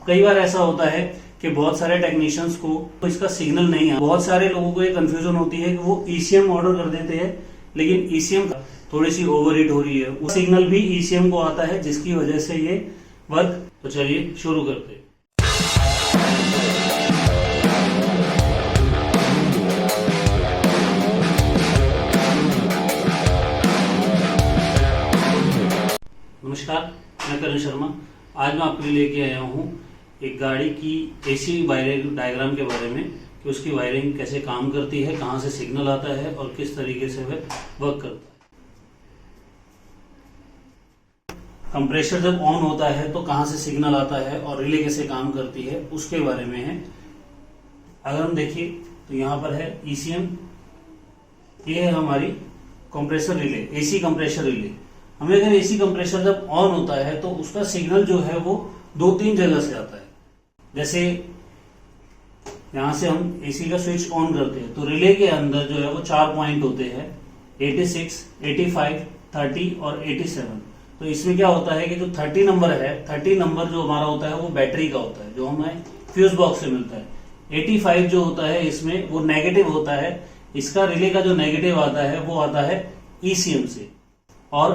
कई बार ऐसा होता है कि बहुत सारे टेक्नीशियंस को इसका सिग्नल नहीं आता। बहुत सारे लोगों को ये कंफ्यूजन होती है कि वो ईसीएम ऑर्डर कर देते हैं, लेकिन ईसीएम थोड़ी सी ओवरहीट हो रही है, वो सिग्नल भी ईसीएम को आता है, जिसकी वजह से ये वर्क। तो चलिए शुरू करते हैं। नमस्कार, मैं करण शर्मा। आज मैं आपके लिए लेके आया हूँ एक गाड़ी की एसी वायरिंग डायग्राम के बारे में कि उसकी वायरिंग कैसे काम करती है, कहाँ से सिग्नल आता है और किस तरीके से वह वर्क करता है। कंप्रेसर जब ऑन होता है तो कहाँ से सिग्नल आता है और रिले कैसे काम करती है उसके बारे में है। अगर हम देखिए तो यहाँ पर है ईसीएम, ये है हमारी compressor relay, AC compressor relay. हमें अगर एसी कंप्रेसर जब ऑन होता है तो उसका सिग्नल जो है वो 2-3 जगह से आता है। जैसे यहां से हम एसी का स्विच ऑन करते हैं तो रिले के अंदर जो है वो 4 पॉइंट होते हैं, 86, 85, 30 और 87। तो इसमें क्या होता है कि जो 30 नंबर है, 30 नंबर जो हमारा होता है वो बैटरी का होता है, जो हमें फ्यूज बॉक्स से मिलता है। 85 जो होता है इसमें वो नेगेटिव होता है, इसका रिले का जो नेगेटिव आता है वो आता है ईसीएम से। और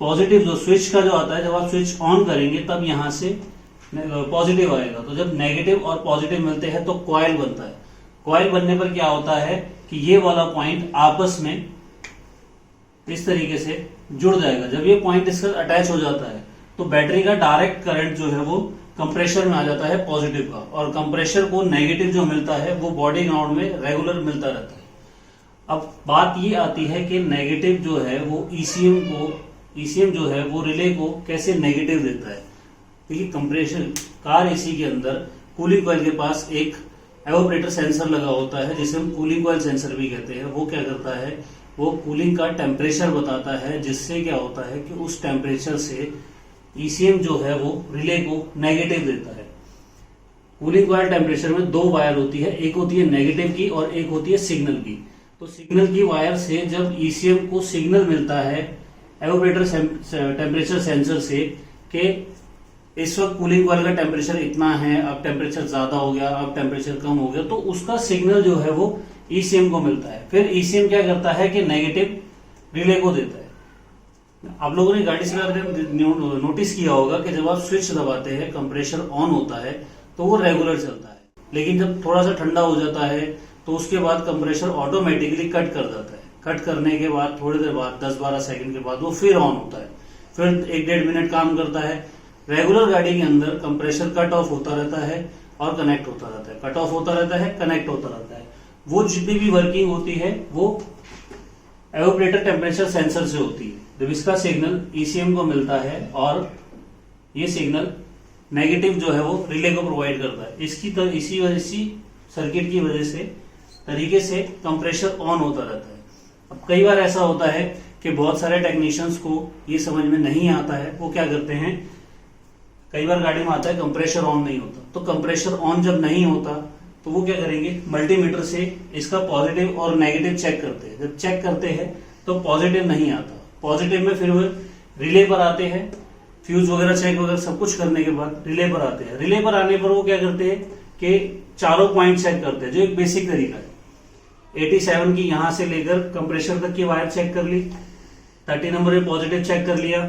पॉजिटिव जो स्विच का जो आता है, जब आप स्विच ऑन करेंगे तब यहां से पॉजिटिव आएगा। तो जब नेगेटिव और पॉजिटिव मिलते हैं तो कॉइल बनता है। कॉइल बनने पर क्या होता है कि ये वाला पॉइंट आपस में इस तरीके से जुड़ जाएगा। जब ये पॉइंट इसका अटैच हो जाता है तो बैटरी का डायरेक्ट करंट जो है वो कंप्रेसर में आ जाता है पॉजिटिव का, और कंप्रेसर को नेगेटिव जो मिलता है वो बॉडी ग्राउंड में रेगुलर मिलता रहता है। अब बात ये आती है कि नेगेटिव जो है वो ईसीएम जो है वो रिले को कैसे नेगेटिव देता है। देखिए, कंप्रेसर कार एसी के अंदर कूलिंग कॉइल के पास एक एवोपरेटर सेंसर लगा होता है, जिसे हम कूलिंग कॉइल सेंसर भी कहते हैं। वो क्या करता है, वो कूलिंग का टेम्परेचर बताता है, जिससे क्या होता है कि उस टेम्परेचर से ईसीएम जो है वो रिले को नेगेटिव देता है। कूलिंग कॉइल टेम्परेचर में 2 वायर होती है, एक होती है नेगेटिव की और एक होती है सिग्नल की। तो सिग्नल की वायर से जब ईसीएम को सिग्नल मिलता है एवोपरेटर टेम्परेचर सेंसर से कि इस वक्त कूलिंग कॉइल का टेम्परेचर इतना है, अब टेम्परेचर ज्यादा हो गया, अब टेम्परेचर कम हो गया, तो उसका सिग्नल जो है वो ईसीएम को मिलता है। फिर ईसीएम क्या करता है कि नेगेटिव रिले को देता है। आप लोगों ने गाड़ी चलाते नोटिस किया होगा कि जब आप स्विच दबाते हैं, कंप्रेसर ऑन होता है तो वो रेगुलर चलता है, लेकिन जब थोड़ा सा ठंडा हो जाता है तो उसके बाद कंप्रेसर ऑटोमेटिकली कट कर जाता है। कट करने के बाद थोड़ी देर बाद 10-12 सेकंड के बाद वो फिर ऑन होता है, फिर 1-1.5 मिनट काम करता है। रेगुलर गाड़ी के अंदर कंप्रेसर कट ऑफ होता रहता है और कनेक्ट होता रहता है, कट ऑफ होता रहता है, कनेक्ट होता रहता है। वो जितनी भी वर्किंग होती है वो एवोपरेटर टेम्परेचर सेंसर से होती है। जब इसका सिग्नल ईसीएम को मिलता है और ये सिग्नल नेगेटिव जो है वो रिले को प्रोवाइड करता है, इसी सर्किट की वजह से तरीके से कंप्रेसर ऑन होता रहता है। अब कई बार ऐसा होता है कि बहुत सारे टेक्नीशियंस को ये समझ में नहीं आता है, वो क्या करते हैं, कई बार गाड़ी में आता है कंप्रेसर ऑन नहीं होता, तो कंप्रेसर ऑन जब नहीं होता तो वो क्या करेंगे, मल्टीमीटर से इसका पॉजिटिव और नेगेटिव चेक करते हैं। जब चेक करते हैं तो पॉजिटिव नहीं आता, पॉजिटिव में फिर वो रिले पर आते हैं, फ्यूज वगैरह चेक वगैरह सब कुछ करने के बाद रिले पर आते हैं। रिले पर आने पर वो क्या करते हैं कि चारों पॉइंट चेक करते हैं, जो एक बेसिक तरीका है। 87 की यहां से लेकर कंप्रेसर तक की वायर चेक कर ली, 30 नंबर पे पॉजिटिव चेक कर लिया,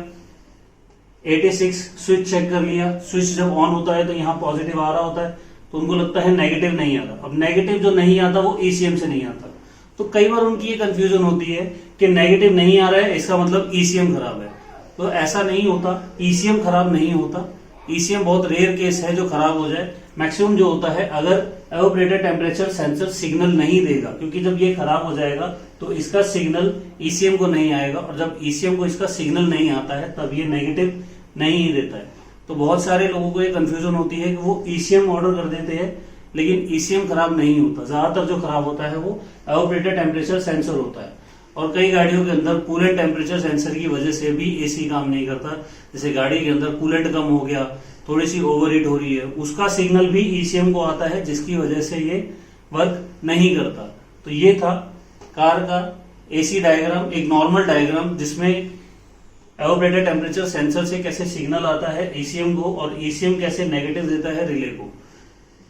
86 स्विच चेक कर लिया। स्विच जब ऑन होता है तो यहाँ पॉजिटिव आ रहा होता है, तो उनको लगता है नेगेटिव नहीं आ रहा। अब नेगेटिव जो नहीं आता वो ईसीएम से नहीं आता, तो कई बार उनकी ये कंफ्यूजन होती है कि नेगेटिव नहीं आ रहा है इसका मतलब ईसीएम खराब है। तो ऐसा नहीं होता, ईसीएम खराब नहीं होता। ईसीएम बहुत रेयर केस है जो खराब हो जाए। मैक्सिमम जो होता है अगर एवोपरेटर टेम्परेचर सेंसर सिग्नल नहीं देगा, क्योंकि जब ये खराब हो जाएगा तो इसका सिग्नल ईसीएम को नहीं आएगा, और जब ईसीएम को इसका सिग्नल नहीं आता है तब ये नेगेटिव नहीं देता है। तो बहुत सारे लोगों को ये कंफ्यूजन होती है कि वो ईसीएम ऑर्डर कर देते हैं, लेकिन ईसीएम खराब नहीं होता। ज्यादातर जो खराब होता है वो एवोपरेटर टेम्परेचर सेंसर होता है। और कई गाड़ियों के अंदर कूलेंट टेम्परेचर सेंसर की वजह से भी एसी काम नहीं करता। जैसे गाड़ी के अंदर कूलेंट कम हो गया, थोड़ी सी ओवरहीट हो रही है, उसका सिग्नल भी ईसीएम को आता है, जिसकी वजह से ये वर्क नहीं करता। तो ये था कार का एसी डायग्राम, एक नॉर्मल डायग्राम जिसमें एवोपरेटर टेम्परेचर सेंसर से कैसे सिग्नल आता है ईसीएम को, और ईसीएम कैसे नेगेटिव देता है रिले को।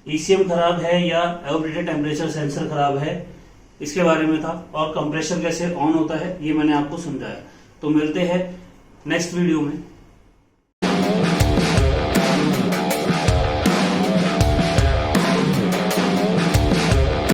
ईसीएम खराब है या एवोपरेटर टेम्परेचर सेंसर खराब है, इसके बारे में था। और कंप्रेशर कैसे ऑन होता है ये मैंने आपको समझाया। तो मिलते हैं नेक्स्ट वीडियो में।